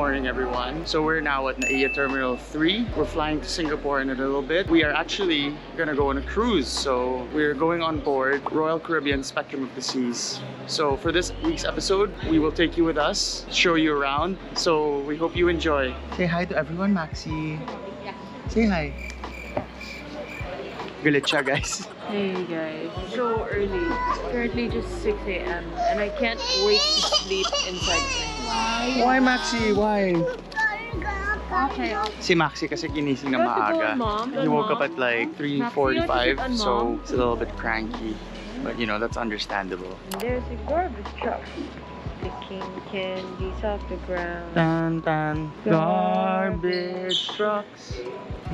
morning, everyone. So we're now at NAIA Terminal 3. We're flying to Singapore in a little bit. We are actually gonna go on a cruise. So we're going on board Royal Caribbean Spectrum of the Seas. So for this week's episode, we will take you with us, show you around. So we hope you enjoy. Say hi to everyone, Maxi. Say hi. Galit siya, guys. Hey guys, so early. It's currently just 6 a.m. and I can't wait to sleep inside. Why, Maxi? Why? Okay. Si Maxi kasi ginising na You have to go, maaga. Mom. He woke up Mom. at like Maxi, you have to 3:45, sit on so Mom. it's a little bit cranky. But you know, that's understandable. And there's a garbage truck picking candies off the ground. Tan tan. Garbage trucks.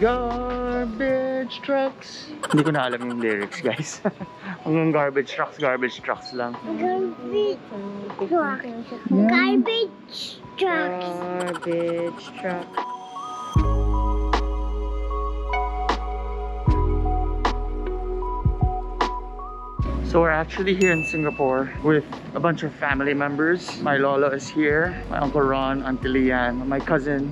Garbage trucks. Hindi ko na alam yung lyrics, guys. Hanggang garbage trucks lang. Garbage truck. Garbage trucks. Garbage truck. So we're actually here in Singapore with a bunch of family members. My Lola is here, my Uncle Ron, Auntie Lian, my cousin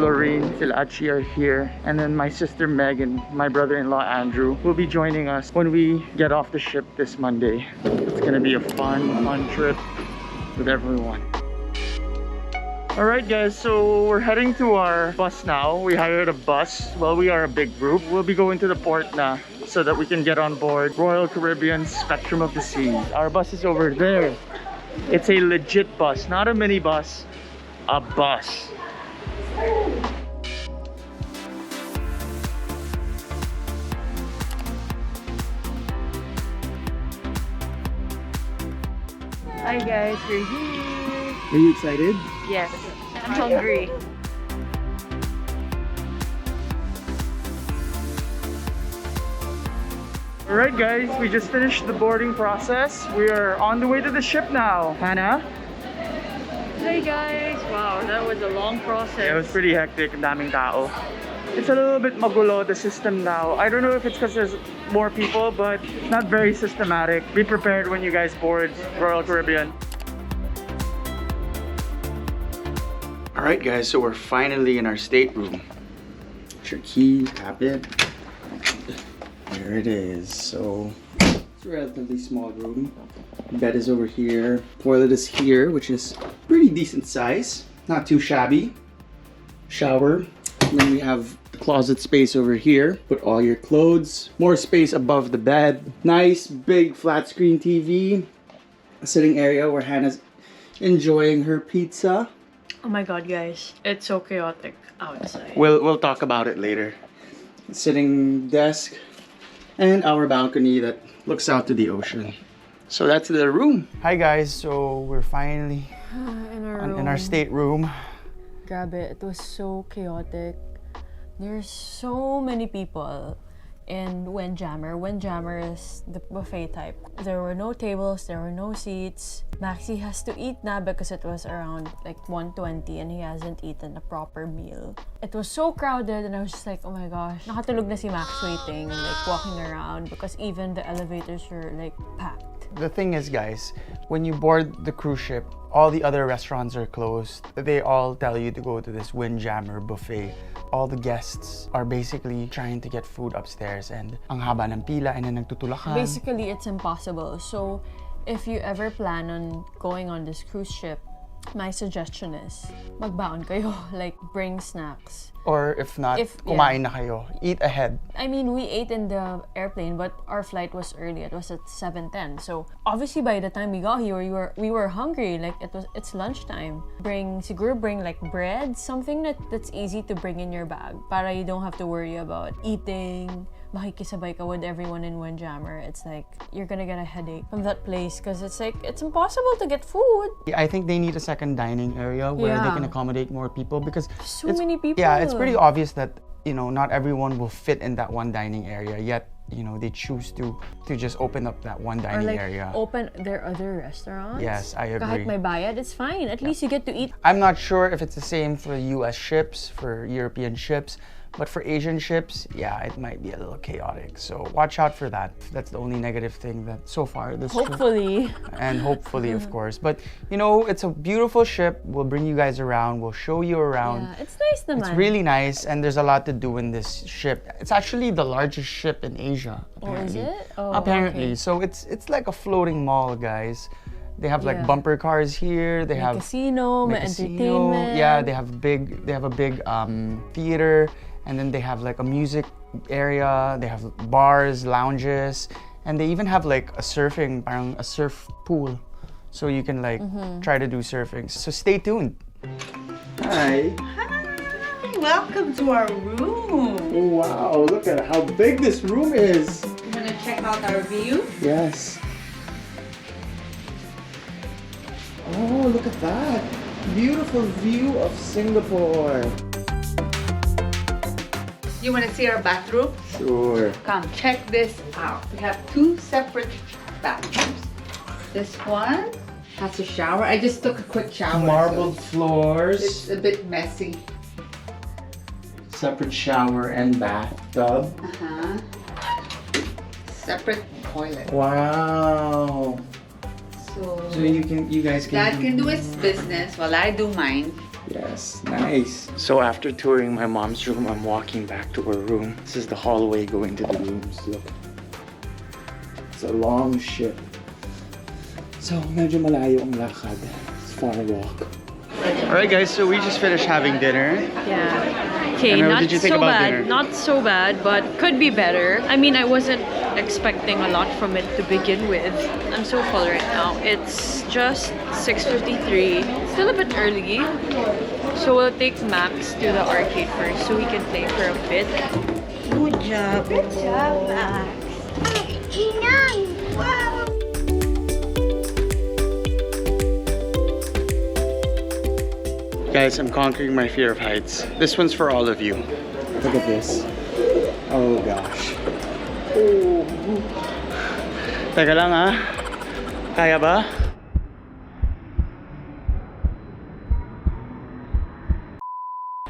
Lorraine, sila Achi are here, and then my sister Megan, my brother-in-law Andrew will be joining us when we get off the ship this Monday. It's gonna be a fun trip with everyone. Alright guys, so we're heading to our bus now. We hired a bus. Well, we are a big group. We'll be going to the port na so that we can get on board Royal Caribbean Spectrum of the Seas. Our bus is over there. It's a legit bus, not a minibus, a bus. Hi guys, we're here. Are you excited? Yes, I'm hungry. Alright guys, we just finished the boarding process. We are on the way to the ship now. Hannah? Hey guys, wow, that was a long process. Yeah, it was pretty hectic, ang daming tao. It's a little bit magulo, the system now. I don't know if it's because there's more people, but it's not very systematic. Be prepared when you guys board Royal Caribbean. Alright guys, so we're finally in our stateroom. It's your key, tap it. There it is. So it's a relatively small room. Bed is over here. Toilet is here, which is pretty decent size. Not too shabby. Shower. And then we have the closet space over here. Put all your clothes. More space above the bed. Nice big flat screen TV. A sitting area where Hannah's enjoying her pizza. Oh my god guys, it's so chaotic outside. We'll talk about it later. Sitting desk and our balcony that looks out to the ocean. So that's the room. Hi guys, so we're finally in our stateroom. Grabe, it was so chaotic. There's so many people in Windjammer. Windjammer is the buffet type. There were no tables, there were no seats. Maxi has to eat na because it was around like 1:20 and he hasn't eaten a proper meal. It was so crowded and I was just like, oh my gosh. Nakatulog na si Max waiting and like walking around because even the elevators were like packed. The thing is guys, when you board the cruise ship, all the other restaurants are closed. They all tell you to go to this Windjammer buffet. All the guests are basically trying to get food upstairs and ang haba ng pila and then nagtutulakan. Basically, it's impossible. So if you ever plan on going on this cruise ship, my suggestion is magbaon kayo, like bring snacks. Or if not, kumain na kayo. Eat ahead. I mean, we ate in the airplane, but our flight was early. It was at 7:10. So obviously, by the time we got here, we were hungry. Like it's lunchtime. Siguro bring like bread, something that's easy to bring in your bag, para you don't have to worry about eating. Makikisabay ka with everyone in Windjammer. It's like you're gonna get a headache from that place because it's like it's impossible to get food. I think they need a second dining area where they can accommodate more people because so many people. Yeah, it's pretty obvious that not everyone will fit in that one dining area. Yet they choose to just open up that one dining area. Open their other restaurants. Yes, I agree. Kahit may bayad, it's fine. At least you get to eat. I'm not sure if it's the same for U.S. ships, for European ships. But for Asian ships, yeah, it might be a little chaotic. So watch out for that. That's the only negative thing that so far this trip. Hopefully. And hopefully, of course. But you know, it's a beautiful ship. We'll bring you guys around. We'll show you around. Yeah, it's nice naman. It's really nice, and there's a lot to do in this ship. It's actually the largest ship in Asia. Apparently. Oh, is it? Oh, apparently. okay. So it's like a floating mall, guys. They have like Yeah. bumper cars here. They have casino, may casino. entertainment. Yeah, they have a big theater, and then they have like a music area. They have bars, lounges, and they even have like a surf pool, so you can like try to do surfing. So stay tuned. Hi. Hi, welcome to our room. Oh, wow, look at how big this room is. You want to check out our view? Yes. Oh, look at that. Beautiful view of Singapore. You want to see our bathroom? Sure. Come, check this out. We have 2 separate bathrooms. This one has a shower. I just took a quick shower. Marbled so floors. it's a bit messy. Separate shower and bathtub. Separate toilet. Wow. So you guys can. Dad can do his business while I do mine. Yes, nice. So after touring my mom's room, I'm walking back to her room. This is the hallway going to the rooms. Look. It's a long ship. So medyo malayo ang lakad. It's far walk. Alright guys, so we just finished having dinner. Yeah. Okay, And what not did you think so about bad. dinner? Not so bad, but could be better. I mean, I wasn't expecting a lot from it to begin with. I'm so full right now. It's just 6:53. Still a bit early. So we'll take Max to the arcade first so he can play for a bit. Good job. Good job, Max. Inang! Wow! Guys, I'm conquering my fear of heights. This one's for all of you. Look at this. Oh gosh. Oh. Teka lang ah. Kaya ba?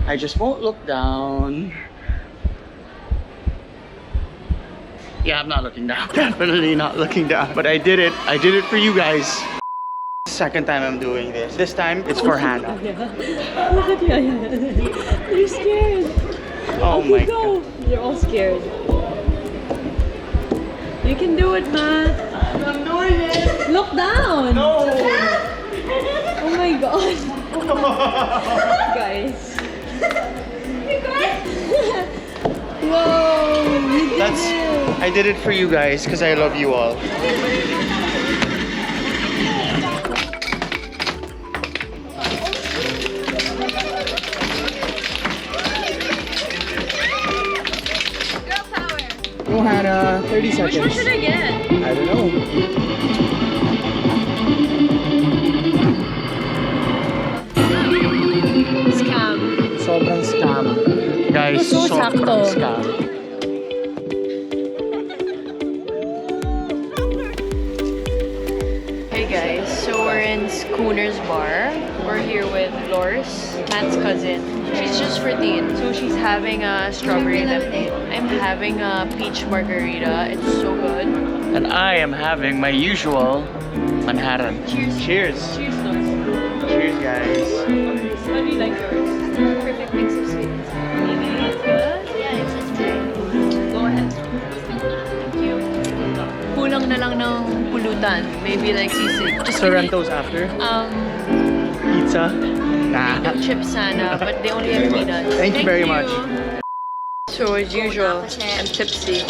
I just won't look down. Yeah, I'm not looking down. Definitely not looking down. But I did it. I did it for you guys. Second time I'm doing this. This time it's for Hannah. Look at you. They're scared. Oh my god. They're all scared. You can do it, man. I'm doing it. Look down. No. Oh my god. Guys. Whoa. You did That's. it. I did it for you guys because I love you all. Go Hannah, 30 seconds. Which one should I get? I don't know. Scam. Sobrang scam. Guys, So sobrang sakto. scam. Hey guys, so we're in Schooner's Bar. We're here with Loris, Matt's cousin. She's just 14, so she's having a strawberry lemonade. I'm having a peach margarita. It's so good. And I am having my usual Manhattan. Cheers. Cheers. Cheers, Loris. Cheers, guys. How do you like yours? Perfect mix of sweet and sour. Maybe it's good? Yeah, it's good. Go ahead. Thank you. Kulang na lang ng pulutan. Maybe like sisig. Just give me, Sorrento's after. Pizza. Nah. no chips sana, but they only have peanuts. Thank you very much. So as usual, I'm tipsy.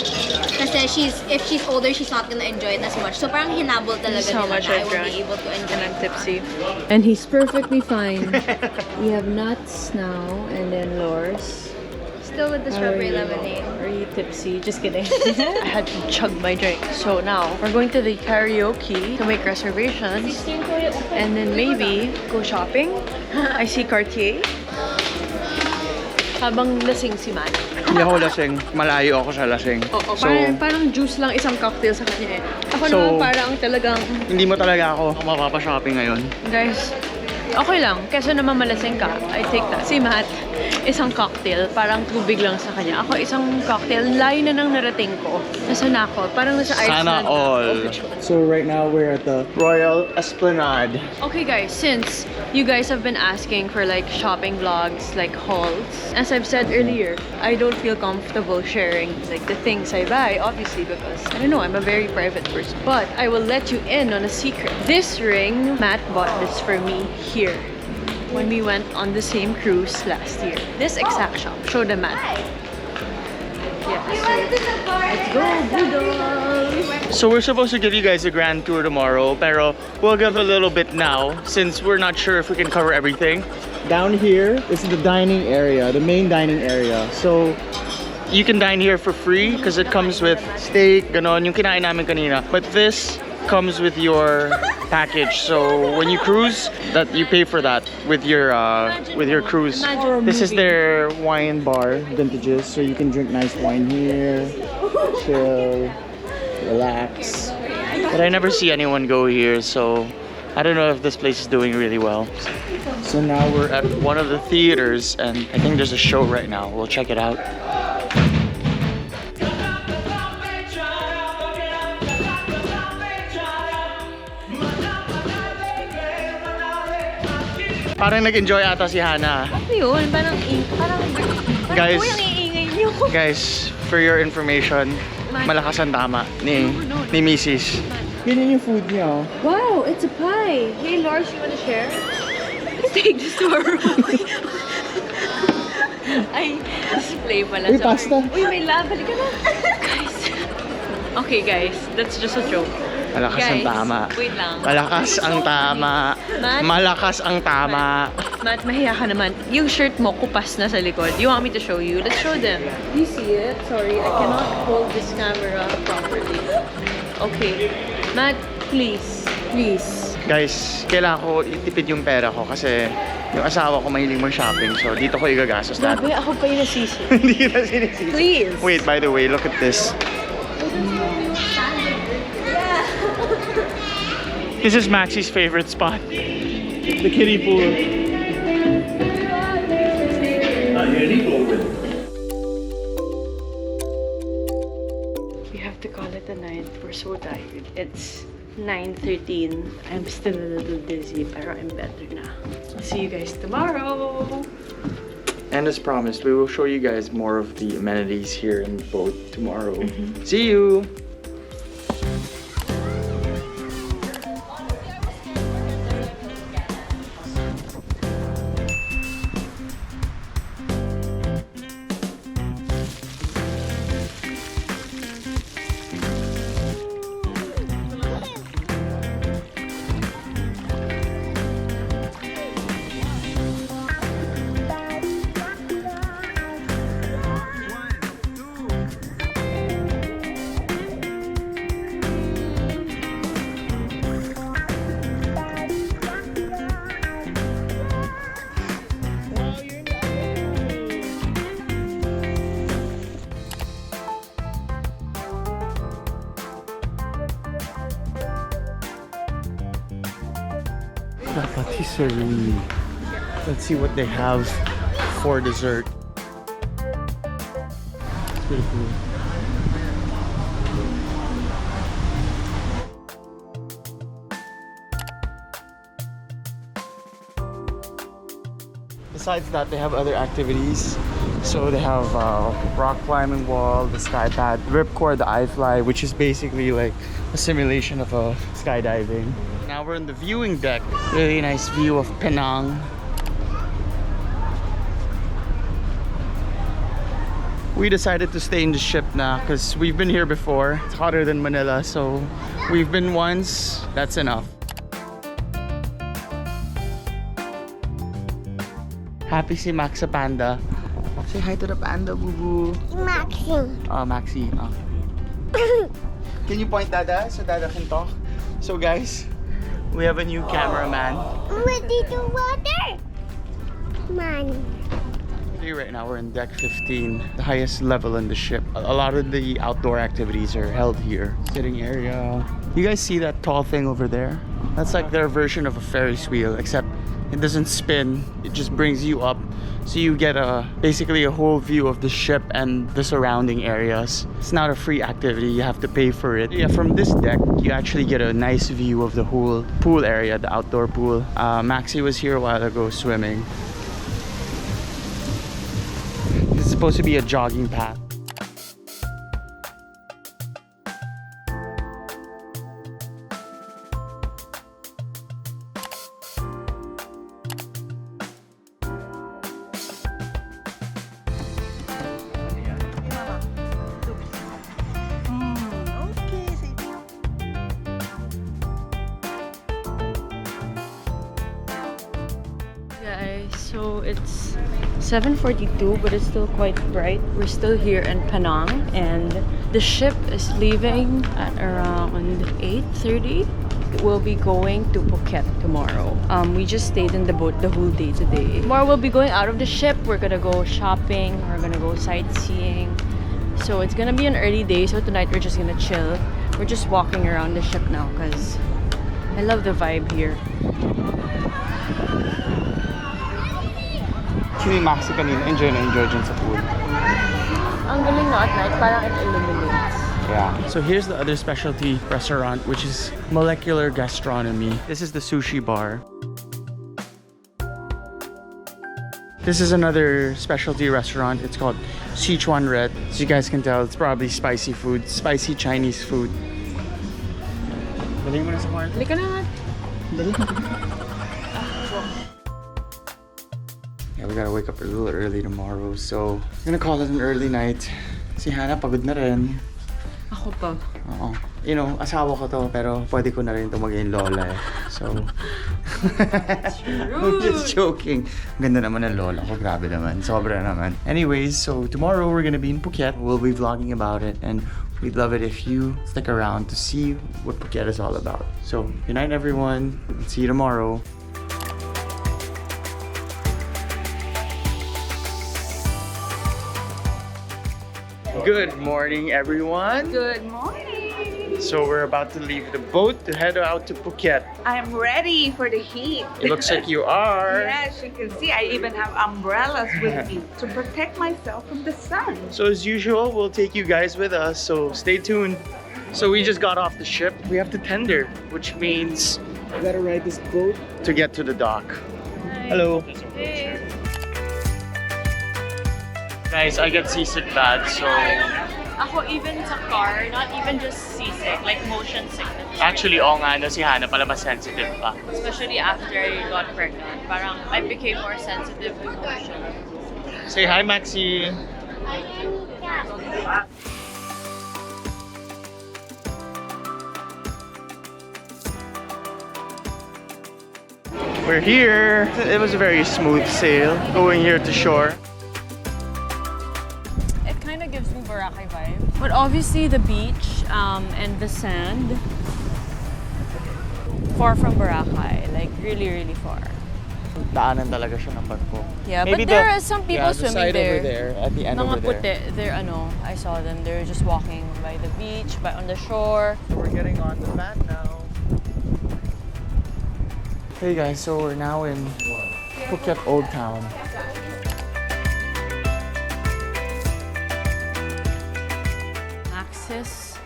Kasi if she's older, she's not gonna enjoy it as much. So parang hinabol talaga This is how nila much na I I've will drunk. be able to enjoy And I'm it. tipsy. And he's perfectly fine. We have nuts now, and then Lors. Still with the strawberry lemonade. Are you tipsy? Just kidding. I had to chug my drink. So now, we're going to the karaoke to make reservations. And then maybe go shopping. I see Cartier. Habang lasing si Matt. Hindi ako lasing. Malayo ako sa lasing. Oo, So, parang juice lang isang cocktail sa kanya eh. Ako So, naman parang talagang, hindi mo talaga ako mapapa-shopping ngayon. guys, okay lang. Kesa naman malasing ka, I take that. Si Matt isang cocktail, parang tubig lang sa kanya. Ako isang cocktail, layo na nang narating ko. Nasa na ako, parang nasa Iceland. Sana all. So right now we're at the Royal Esplanade. Okay guys, since you guys have been asking for like shopping vlogs, like hauls, as I've said earlier, I don't feel comfortable sharing like the things I buy, obviously, because I don't know, I'm a very private person. But I will let you in on a secret. This ring, Matt bought this for me here when we went on the same cruise last year. This exact shop. Show them, Matt. Yeah, let's go, Buddha! So we're supposed to give you guys a grand tour tomorrow, pero we'll give a little bit now since we're not sure if we can cover everything. Down here, this is the dining area, the main dining area. So you can dine here for free because it comes with steak, ganon, yung kinain namin kanina. But this comes with your package. So when you cruise, that you pay for that with your cruise. This is their wine bar, vintages, so you can drink nice wine here, chill, relax. But I never see anyone go here, so I don't know if this place is doing really well. So now we're at one of the theaters, and I think there's a show right now. We'll check it out. Parang nag-enjoy ata si Hana. Ano yun? Parang Guys, yung iingay niyo. Guys, for your information, malakas ang tama ni Mrs. Yun yung food niya, oh. Wow, it's a pie. Hey, Lars, you wanna share? Take this to our room. Ay, display pala. Uy, pasta. Uy, may lab. Halika na. Guys. Okay, guys. That's just a joke. Malakas Guys, ang tama. wait lang. Malakas ang tama. Matt? Malakas ang tama. Matt, mahiya ka naman. Yung shirt mo, kupas na sa likod. You want me to show you? Let's show them. Do you see it? Sorry, I cannot hold this camera properly. Okay. Matt, please. Please. Guys, kailangan ko itipid yung pera ko kasi yung asawa ko mahilig mag-shopping. So, dito ko igagastos lahat. Grabe, ako pa yung nasisi. Hindi na sinisisi. Please. Wait, by the way, look at this. This is Maxi's favorite spot. The kiddie pool. We have to call it a night. We're so tired. It's 9:13. I'm still a little dizzy, pero I'm better na. See you guys tomorrow. And as promised, we will show you guys more of the amenities here in the boat tomorrow. See you! Patisserie. Let's see what they have for dessert. It's pretty cool. Besides that, they have other activities. So they have rock climbing wall, the sky pad, ripcord, the iFly, which is basically like a simulation of a skydiving. Now we're in the viewing deck. Really nice view of Penang. We decided to stay in the ship now because we've been here before. It's hotter than Manila, so we've been once. That's enough. Happy si Max sa panda. Say hi to the panda, boo-boo. Maxi. Oh, Maxi. Oh. Can you point Dada so Dada can talk? So guys, we have a new cameraman. Ready to water? Man. Right now we're in deck 15, the highest level in the ship. A lot of the outdoor activities are held here. Sitting area. You guys see that tall thing over there? That's like their version of a Ferris wheel, except it doesn't spin. It just brings you up So you get basically a whole view of the ship and the surrounding areas. It's not a free activity, you have to pay for it. Yeah, from this deck, you actually get a nice view of the whole pool area, the outdoor pool. Maxi was here a while ago swimming. This is supposed to be a jogging path. Guys, so it's 7:42, but it's still quite bright. We're still here in Penang, and the ship is leaving at around 8:30. We'll be going to Phuket tomorrow. We just stayed in the boat the whole day today. Tomorrow we'll be going out of the ship. We're gonna go shopping. We're gonna go sightseeing. So it's gonna be an early day. So tonight we're just gonna chill. We're just walking around the ship now because I love the vibe here. Actually, Maxi kanina, enjoy dyan sa pool. Ang galing na at night, parang it illuminates. Yeah. So here's the other specialty restaurant, which is molecular gastronomy. This is the sushi bar. This is another specialty restaurant. It's called Sichuan Red. As you guys can tell, it's probably spicy food, spicy Chinese food. Dali mo na sa kwarto. Halika na nga. Yeah, we gotta wake up a little early tomorrow, so I'm gonna call it an early night. Si Hana pagod na rin. Ako pa. Oo. You know, asawa ko to, pero pwede ko na rin ito maging lola eh. So, I'm just joking. Ang ganda naman ng lola ko, grabe naman. Sobra naman. Anyways, so tomorrow we're gonna be in Phuket. We'll be vlogging about it, and we'd love it if you stick around to see what Phuket is all about. So, good night everyone. See you tomorrow. Good morning, everyone. Good morning. So we're about to leave the boat to head out to Phuket. I'm ready for the heat. It looks like you are. Yes, you can see I even have umbrellas with me to protect myself from the sun. So as usual, we'll take you guys with us, so stay tuned. So we just got off the ship. We have to tender, which means we gotta ride this boat to get to the dock. Hi. Hello. Hey. Guys, I get seasick bad, so Ako even sa car, not even just seasick, like motion sickness. actually, oo nga, si Hana pala mas sensitive pa. Especially after I got pregnant. Parang I became more sensitive to motion. Say hi, Maxi. We're here. It was a very smooth sail going here to shore. It kind of gives me Boracay vibe. But obviously the beach and the sand, far from Boracay, like really, really far. Daanan talaga siya ng barko. Yeah, Maybe but there are some people the swimming side there. over there, at the end Mga over there. puti, they're I saw them. They're just walking by the beach, on the shore. So we're getting on the van now. Hey guys, so we're now in Phuket Old Town. Maxis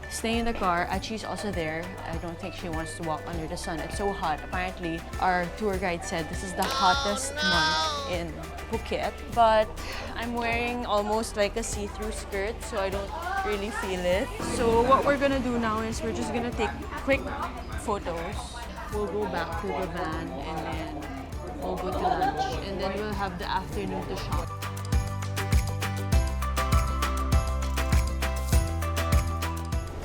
stay in the car. Achi's also there. I don't think she wants to walk under the sun. It's so hot. Apparently, our tour guide said this is the hottest month in Phuket. But I'm wearing almost like a see-through skirt, so I don't really feel it. So what we're gonna do now is we're just gonna take quick photos. We'll go back to the van and then we'll go to lunch. And then we'll have the afternoon to shop.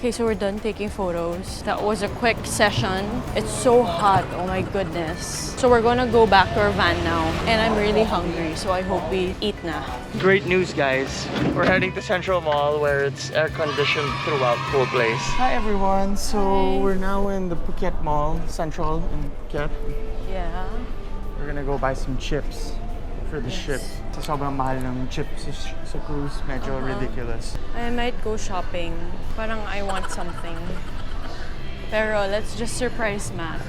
Okay, so we're done taking photos. That was a quick session. It's so hot, oh my goodness. So we're gonna go back to our van now. And I'm really hungry, so I hope we eat na. Great news, guys. We're heading to Central Mall where it's air-conditioned throughout the whole place. Hi, everyone. So Hi. we're now in the Phuket Mall, Central in Phuket. Yeah. We're gonna go buy some chips for the ship. Sa sobrang mahal ng chips sa cruise, medyo ridiculous. I might go shopping. Parang I want something. Pero let's just surprise Matt.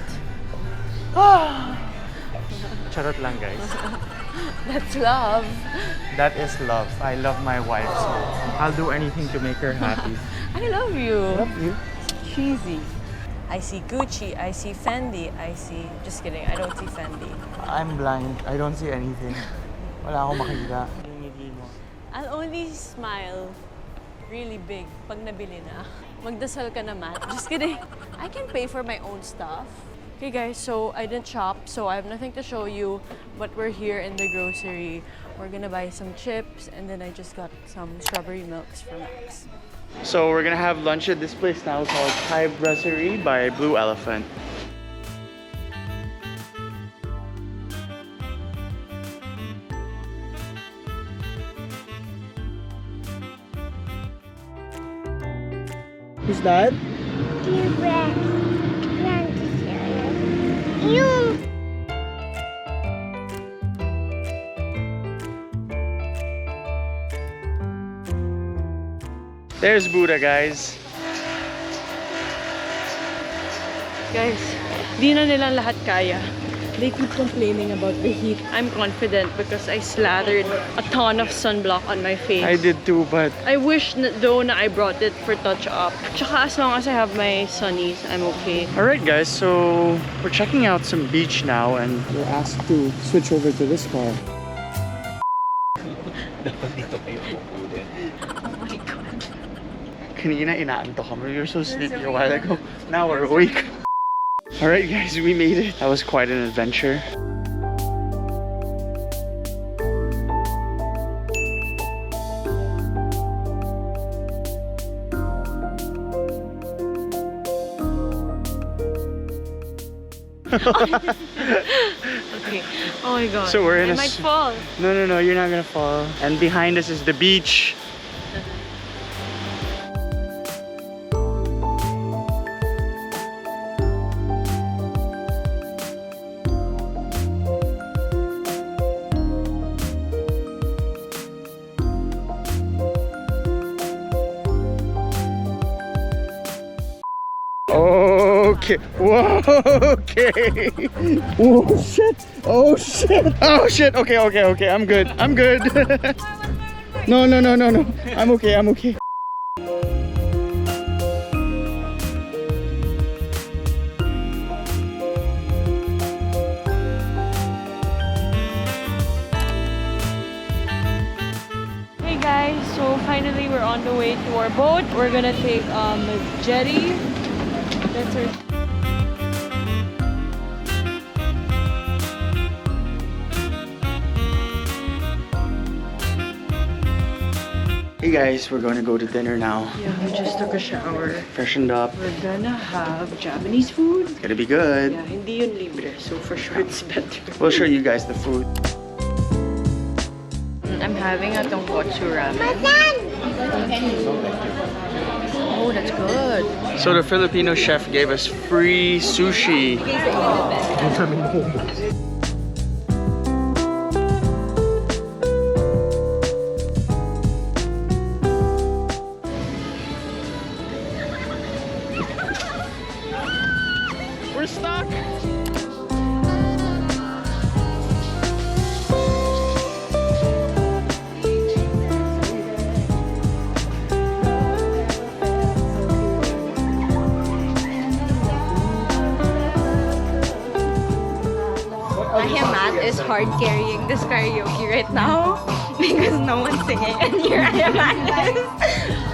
Charot lang, guys. That's love. That is love. I love my wife, so I'll do anything to make her happy. I love you. Love you. Cheesy. I see Gucci, I see Fendi, I see... Just kidding, I don't see Fendi. I'm blind. I don't see anything. Wala akong makita. I'll only smile really big pag nabili na. Magdasal ka naman. Just kidding. I can pay for my own stuff. Okay guys, so I didn't shop, so I have nothing to show you, but we're here in the grocery. We're gonna buy some chips, and then I just got some strawberry milks from Max. So we're gonna have lunch at this place now called Thai Brasserie by Blue Elephant. Who's that? T-Rex. You. There's Buddha, guys. Guys, di na nila lahat kaya. They keep complaining about the heat. I'm confident because I slathered a ton of sunblock on my face. I did too, but I wish though na I brought it for touch up. Tsaka as long as I have my sunnies, I'm okay. alright guys, so we're checking out some beach now and we're asked to switch over to this car. Kanina inaantok kami. We were so sleepy a while ago. Now we're awake. Alright guys, we made it. That was quite an adventure. Okay. Oh my god. So we're in I might fall. No, you're not gonna fall. And behind us is the beach. Okay. Whoa. Okay. Oh shit. Oh shit. Oh shit. Okay. I'm good. No. I'm okay. Hey guys, so finally we're on the way to our boat. We're gonna take jetty. That's our... Hey guys, we're going to go to dinner now. Yeah, we just took a shower. Freshened up. We're gonna have Japanese food. It's gonna be good. Yeah, hindi yun libre, so for sure it's better. We'll show you guys the food. I'm having a tonkotsu ramen. Oh, that's good. So the Filipino chef gave us free sushi. We're stuck. Matt is hard carrying this karaoke right now because no one's singing and here I am at this.